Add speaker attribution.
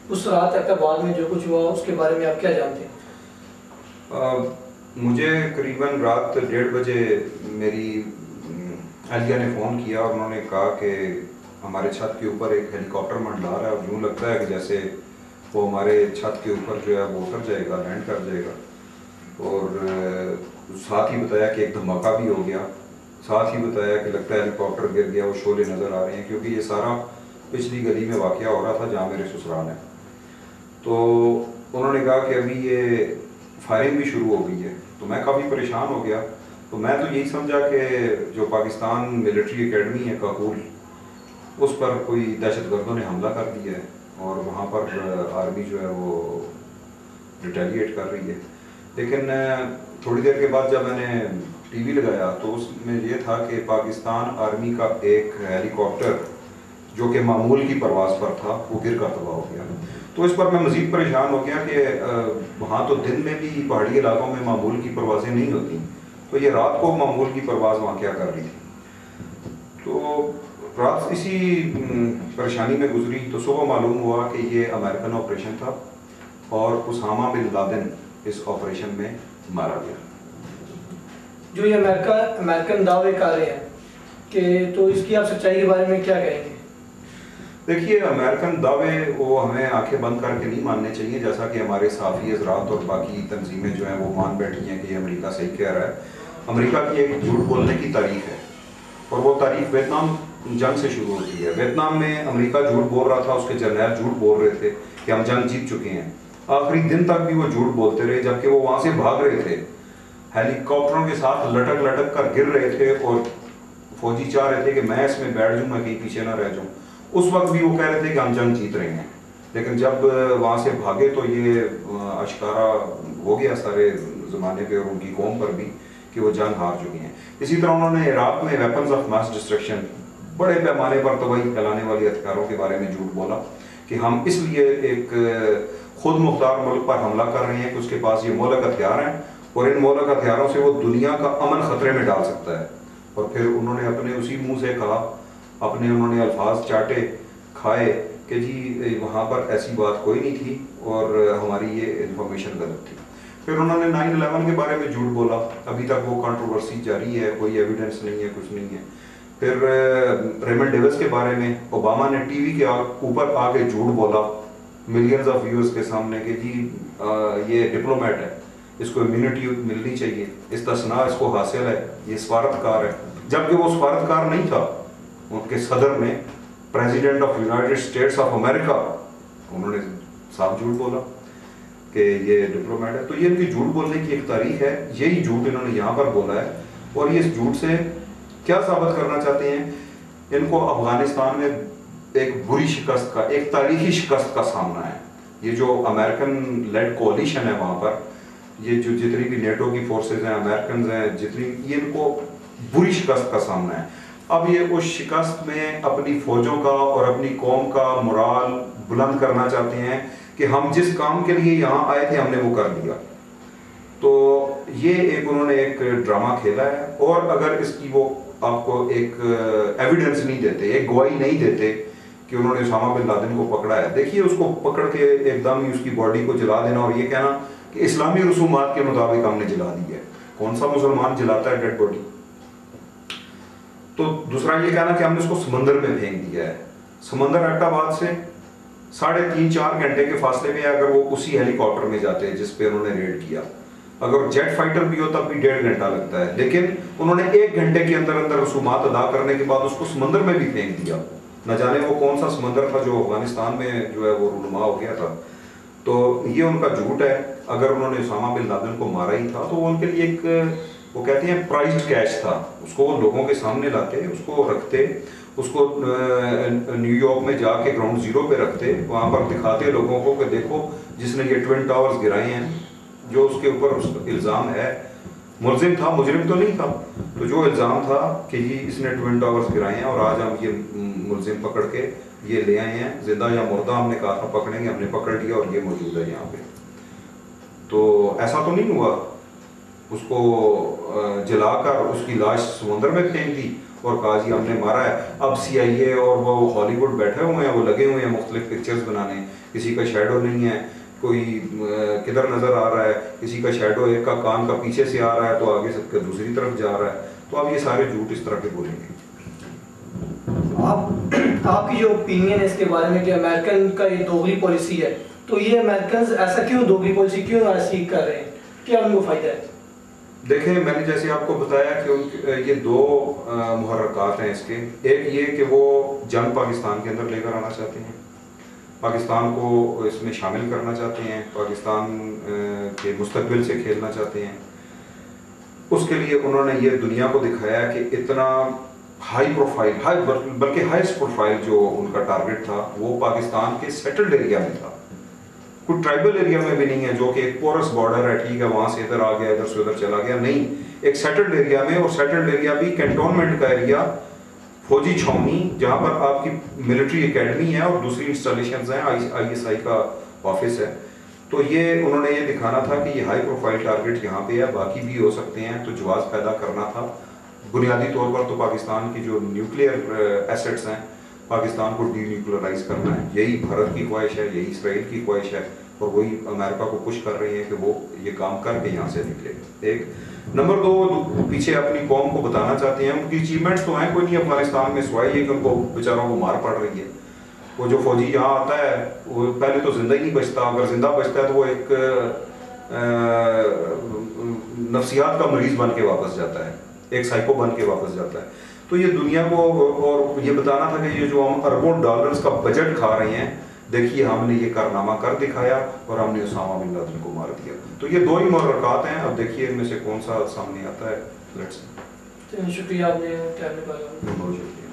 Speaker 1: اس رات تک بعد میں جو کچھ ہوا اس کے بارے میں آپ کیا جانتے ہیں؟
Speaker 2: مجھے قریباً رات 1:30 بجے میری اہلیہ نے فون کیا اور انہوں نے کہا کہ ہمارے چھت کے اوپر ایک ہیلی کاپٹر منڈلا رہا ہے اور یوں لگتا ہے کہ جیسے وہ ہمارے چھت کے اوپر جو ہے وہ اتر جائے گا، لینڈ کر جائے گا. اور ساتھ ہی بتایا کہ ایک دھماکہ بھی ہو گیا. ساتھ ہی بتایا کہ لگتا ہے ہیلی کاپٹر گر گیا، وہ شعلے نظر آ رہے ہیں، کیونکہ یہ سارا پچھلی گلی میں واقعہ ہو رہا تھا جہاں میرے سسرال ہے. تو انہوں نے کہا کہ ابھی یہ فائرنگ بھی شروع ہو گئی ہے. تو میں کافی پریشان ہو گیا. تو میں تو یہی سمجھا کہ جو پاکستان ملٹری اکیڈمی ہے کاکول، اس پر کوئی دہشت گردوں نے حملہ کر دیا ہے اور وہاں پر آرمی جو ہے وہ ریٹیلیٹ کر رہی ہے. لیکن تھوڑی دیر کے بعد جب میں نے ٹی وی لگایا تو اس میں یہ تھا کہ پاکستان آرمی کا ایک ہیلی کاپٹر جو کہ معمول کی پرواز پر تھا وہ گر کر تباہ ہو گیا. تو اس پر میں مزید پریشان ہو گیا کہ وہاں تو دن میں بھی پہاڑی علاقوں میں معمول کی پروازیں نہیں ہوتی، تو یہ رات کو معمول کی پرواز وہاں کیا کر رہی تھی. تو رات اسی پریشانی میں گزری. تو صبح معلوم ہوا کہ یہ امریکن آپریشن تھا اور اسامہ بن لادن اس آپریشن میں مارا گیا.
Speaker 1: جو یہ امریکن دعوے کر رہے ہیں کہ تو اس کی آپ سچائی کے بارے میں کیا کہیں گے؟
Speaker 2: دیکھیے، امریکن دعوے وہ ہمیں آنکھیں بند کر کے نہیں ماننے چاہیے، جیسا کہ ہمارے صحافی حضرات اور باقی تنظیمیں جو ہیں وہ مان بیٹھی ہیں کہ یہ امریکہ صحیح کہہ رہا ہے. امریکہ کی ایک جھوٹ بولنے کی تاریخ ہے اور وہ تاریخ ویتنام جنگ سے شروع ہوتی ہے. ویتنام میں امریکہ جھوٹ بول رہا تھا، اس کے جرنیل جھوٹ بول رہے تھے کہ ہم جنگ جیت چکے ہیں. آخری دن تک بھی وہ جھوٹ بولتے رہے جبکہ وہ وہاں سے بھاگ رہے تھے، ہیلی کاپٹروں کے ساتھ لٹک لٹک کر گر رہے تھے اور فوجی چاہ رہے تھے کہ میں اس میں بیٹھ جاؤں، میں کہیں پیچھے نہ رہ جاؤں. اس وقت بھی وہ کہہ رہے تھے کہ ہم جنگ جیت رہے ہیں. لیکن جب وہاں سے بھاگے تو یہ اشکارا ہو گیا سارے زمانے پہ اور ان کی قوم پر بھی کہ وہ جنگ ہار چکے ہیں. اسی طرح انہوں نے عراق میں ویپنز آف ماس ڈسٹرکشن، بڑے پیمانے پر تباہی پھیلانے والے ہتھیاروں کے بارے میں جھوٹ بولا کہ ہم اس لیے ایک خود مختار ملک پر حملہ کر رہے ہیں کہ اس کے پاس یہ مہلک ہتھیار ہیں اور ان مہلک ہتھیاروں سے وہ دنیا کا امن خطرے میں ڈال سکتا ہے. اور پھر انہوں نے اپنے اسی منہ سے کہا، اپنے انہوں نے الفاظ چاٹے کھائے کہ جی وہاں پر ایسی بات کوئی نہیں تھی اور ہماری یہ انفارمیشن غلط تھی. پھر انہوں نے 9/11 کے بارے میں جھوٹ بولا. ابھی تک وہ کنٹروورسی جاری ہے، کوئی ایویڈنس نہیں ہے، کچھ نہیں ہے. پھر ریمنڈ ڈیوس کے بارے میں اوباما نے ٹی وی کے اوپر آ کے جھوٹ بولا ملینز آف ویورز کے سامنے کہ جی یہ ڈپلومیٹ ہے، اس کو امیونٹی ملنی چاہیے، استثناء اس کو حاصل ہے، یہ سفارتکار ہے. جبکہ وہ سفارتکار نہیں تھا. ان کے صدر نے، president of United States of America, انہوں نے صاف جھوٹ بولا کہ یہ ڈپلومیٹ ہے. تو یہ ان کی جھوٹ بولنے کی ایک تاریخ ہے. یہی جھوٹ انہوں نے یہاں پر بولا ہے اور یہ اس جھوٹ سے کیا ثابت کرنا چاہتے ہیں؟ ان کو افغانستان میں ایک بری شکست کا، ایک تاریخی شکست کا سامنا ہے. یہ جو امریکن لیڈ کولیشن ہے وہاں پر، یہ جو جتنی بھی نیٹو کی فورسز ہیں، امریکنز ہیں، جتنی، یہ ان کو بری شکست کا سامنا ہے. اب یہ اس شکست میں اپنی فوجوں کا اور اپنی قوم کا مرال بلند کرنا چاہتے ہیں کہ ہم جس کام کے لیے یہاں آئے تھے ہم نے وہ کر دیا. تو یہ ایک انہوں نے ایک ڈرامہ کھیلا ہے. اور اگر اس کی وہ آپ کو ایک ایویڈنس نہیں دیتے، ایک گواہی نہیں دیتے کہ انہوں نے اسامہ بن لادن کو پکڑا ہے، دیکھیے اس کو پکڑ کے ایک دم ہی اس کی باڈی کو جلا دینا اور یہ کہنا کہ اسلامی رسومات کے مطابق ہم نے جلا دی ہے. کون سا مسلمان جلاتا ہے ڈیڈ باڈی؟ تو دوسرا یہ کہنا کہ ہم نے اس کو سمندر میں پھینک دیا ہے. سمندر ایبٹ آباد سے 3.5-4 گھنٹے کے فاصلے میں اگر وہ اسی ہیلی کاپٹر میں جاتے ہیں جس پہ انہوں نے ریڈ کیا، اگر جیٹ فائٹر بھی ہو تب بھی 1.5 گھنٹہ لگتا ہے. لیکن انہوں نے 1 گھنٹے کے اندر اندر رسومات ادا کرنے کے بعد اس کو سمندر میں بھی پھینک دیا. نہ جانے وہ کون سا سمندر تھا جو افغانستان میں جو ہے وہ رونما ہو گیا تھا. تو یہ ان کا جھوٹ ہے. اگر انہوں نے اسامہ بن لادن کو مارا ہی تھا تو وہ ان کے لیے ایک، وہ کہتے ہیں پرائزڈ کیش تھا. اس کو وہ لوگوں کے سامنے لاتے، اس کو رکھتے، اس کو نیو یارک میں جا کے گراؤنڈ زیرو پہ رکھتے، وہاں پر دکھاتے لوگوں کو کہ دیکھو جس نے یہ ٹوئن ٹاورز گرائے ہیں، جو اس کے اوپر الزام ہے. ملزم تھا، مجرم تو نہیں تھا. تو جو الزام تھا کہ یہ اس نے ٹوئن ٹاورز گرائے ہیں اور آج ہم یہ ملزم پکڑ کے یہ لے آئے ہیں، زندہ یا مردہ ہم نے کہا تھا پکڑیں گے، ہم نے پکڑ لیا اور یہ موجود ہے یہاں پہ. تو ایسا تو نہیں ہوا. اس کو جلا کر اس کی لاش سمندر میں پھینک دی اور کہا جی ہم نے مارا ہے. اب CIA اور وہ ہالی ووڈ بیٹھے ہوئے ہیں, وہ لگے ہوئے ہیں مختلف پکچرز بنانے, کسی کا شیڈو نہیں ہے, کوئی کدھر نظر آ رہا ہے, کسی کا شیڈو ایک کا کان کا پیچھے سے آ رہا ہے تو آگے سب کے دوسری طرف جا رہا ہے. تو اب یہ سارے جھوٹ اس طرح کے بولیں گے.
Speaker 1: آپ کی جو اوپینین ہے اس کے بارے میں کہ امریکن کا یہ دوغلی پالیسی ہے, تو یہ امریکنز ایسا کیوں دوغلی پالیسی کیوں ایسی کر رہے ہیں, کیا ان کو فائدہ ہے؟
Speaker 2: دیکھیں میں نے جیسے آپ کو بتایا کہ یہ دو محرکات ہیں اس کے. ایک یہ کہ وہ جنگ پاکستان کے اندر لے کر آنا چاہتے ہیں, پاکستان کو اس میں شامل کرنا چاہتے ہیں, پاکستان کے مستقبل سے کھیلنا چاہتے ہیں. اس کے لیے انہوں نے یہ دنیا کو دکھایا کہ اتنا ہائی پروفائل, بلکہ ہائیسٹ پروفائل جو ان کا ٹارگٹ تھا وہ پاکستان کے سیٹلڈ ایریا میں تھا, کوئی ٹرائبل ایریا میں بھی نہیں ہے جو کہ ایک پورس بارڈر ہے, ٹھیک ہے وہاں سے ادھر آ گیا ادھر سے ادھر چلا گیا, نہیں, ایک سیٹلڈ ایریا میں. اور سیٹلڈ ایریا بھی کینٹونمنٹ کا ایریا, فوجی چھاؤنی جہاں پر آپ کی ملٹری اکیڈمی ہے اور دوسری انسٹالیشنز ہیں, ISI کا آفس ہے. تو یہ انہوں نے یہ دکھانا تھا کہ یہ ہائی پروفائل ٹارگٹ یہاں پہ ہے, باقی بھی ہو سکتے ہیں, تو جواز پیدا کرنا تھا. بنیادی طور پر تو پاکستان کی جو نیوکلیئر ایسٹس ہیں پاکستان کو ڈی نیوکلرائز کرنا ہے, یہی بھارت کی خواہش ہے, یہی اسرائیل کی خواہش ہے, اور وہی امریکہ کو پش کر رہی ہے کہ وہ یہ کام کر کے یہاں سے نکلے. ایک نمبر دو, پیچھے اپنی قوم کو بتانا چاہتے ہیں, ان کی اچیومنٹس تو ہیں کوئی نہیں افغانستان میں, سوائے یہ کہ ان کو بیچاروں کو مار پڑ رہی ہے. وہ جو فوجی یہاں آتا ہے وہ پہلے تو زندہ ہی نہیں بچتا, اگر زندہ بچتا ہے تو وہ ایک نفسیات کا مریض بن کے واپس جاتا ہے, ایک سائیکو بن کے واپس جاتا ہے. تو یہ دنیا کو اور یہ بتانا تھا کہ یہ جو ہم اربوں ڈالرز کا بجٹ کھا رہے ہیں, دیکھیے ہم نے یہ کارنامہ کر دکھایا اور ہم نے اسامہ بن لادن کو مار دیا. تو یہ دو ہی محرکات ہیں, اب دیکھیے ان میں سے کون سا سامنے آتا ہے. لیٹس
Speaker 1: شکریہ, آپ نے ٹائم نکالا.
Speaker 2: بہت شکریہ.